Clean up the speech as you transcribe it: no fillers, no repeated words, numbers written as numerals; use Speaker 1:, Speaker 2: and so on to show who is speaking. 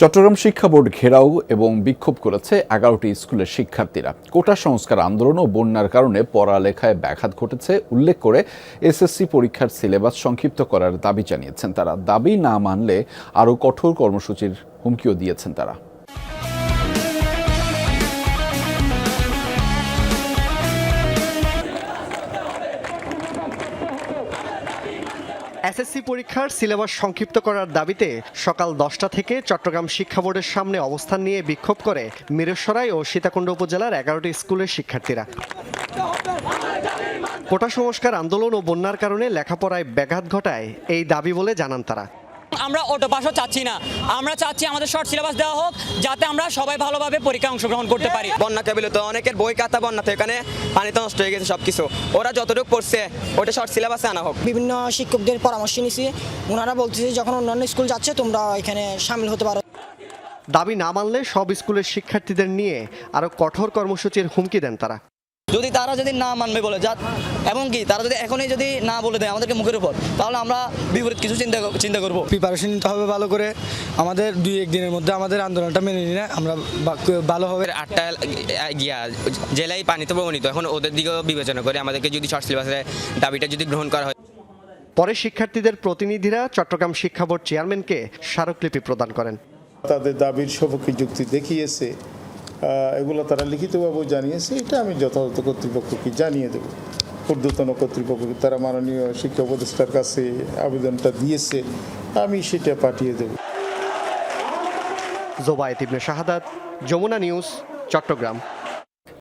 Speaker 1: চট্টগ্রাম শিক্ষা বোর্ড ঘেরাও এবং বিক্ষোভ করেছে ১১টি স্কুলের শিক্ষার্থীরা। কোটা সংস্কার আন্দোলন ও বন্যার কারণে পড়ালেখায় ব্যাঘাত ঘটেছে উল্লেখ করে এসএসসি পরীক্ষার সিলেবাস সংক্ষিপ্ত করার দাবি জানিয়েছেন তারা। দাবি না মানলে আরও কঠোর কর্মসূচির হুমকিও দিয়েছেন তারা।
Speaker 2: এসএসসি পরীক্ষার সিলেবাস সংক্ষিপ্ত করার দাবিতে সকাল 10টা থেকে চট্টগ্রাম শিক্ষা বোর্ডের সামনে অবস্থান নিয়ে বিক্ষোভ করে মিরসরাই ও সীতাকুণ্ড উপজেলার ১১টি স্কুলের শিক্ষার্থীরা। কোটা সংস্কার আন্দোলন ও বন্যার কারণে লেখাপড়ায় ব্যাঘাত ঘটায় এই দাবি বলে জানান তারা।
Speaker 3: আমরা অটো পাসও চাচ্ছি না, আমরা চাচ্ছি আমাদের শর্ট সিলেবাস দেওয়া হোক, যাতে আমরা সবাই ভালোভাবে পরীক্ষায় অংশগ্রহণ করতে পারি।
Speaker 4: বন্যা কেবিলত অনেকের বই খাতা বন্যাতে এখানে পানিতে নষ্ট হয়ে গেছে সবকিছু। ওরা যতটুকু পড়ছে ওটা শর্ট সিলেবাসে আনা হোক।
Speaker 5: বিভিন্ন শিক্ষকদের পরামর্শ নিয়েছি, ওনারা বলতেছে যখন অন্যান্য স্কুল যাচ্ছে তোমরা এখানে সামিল হতে পারো।
Speaker 2: দাবি না মানলে সব স্কুলের শিক্ষার্থীদের নিয়ে আরও কঠোর কর্মসূচির হুমকি দেন তারা।
Speaker 6: তারা যদি না মানবে বলে এবং কি তারা যদি এখনই যদি না বলে দেয় আমাদেরকে মুখের উপর, তাহলে আমরা বিপরীত কিছু চিন্তা করব।
Speaker 7: প্রিপারেশন নিতে হবে ভালো করে, আমাদের 2-1 দিনের মধ্যে আমাদের আন্দোলনটা মেনে নিলে আমরা ভালো হবে।
Speaker 4: 8টা জেলায় পানিতে প্রবণিত, এখন ওদের দিকেও বিবেচনা করে আমাদেরকে যদি শর্ট সিলেবাসের দাবিটা যদি গ্রহণ করা হয়।
Speaker 2: পরে শিক্ষার্থীদের প্রতিনিধিরা চট্টগ্রাম শিক্ষা বোর্ড চেয়ারম্যানকে স্মারকলিপি প্রদান করেন।
Speaker 8: তাদের দাবির সপক্ষে যুক্তি দেখিয়েছে, এগুলো তারা লিখিতভাবেও জানিয়েছে। এটা আমি যথাযথ কর্তৃপক্ষকে জানিয়ে দেব। ঊর্ধ্বতন কর্তৃপক্ষকে তারা মাননীয় শিক্ষা উপদেষ্টার কাছে আবেদনটা দিয়েছে, আমি সেটা পাঠিয়ে দেব।
Speaker 2: জোবায়েত ইবনে শাহাদাত, যমুনা নিউজ, চট্টগ্রাম।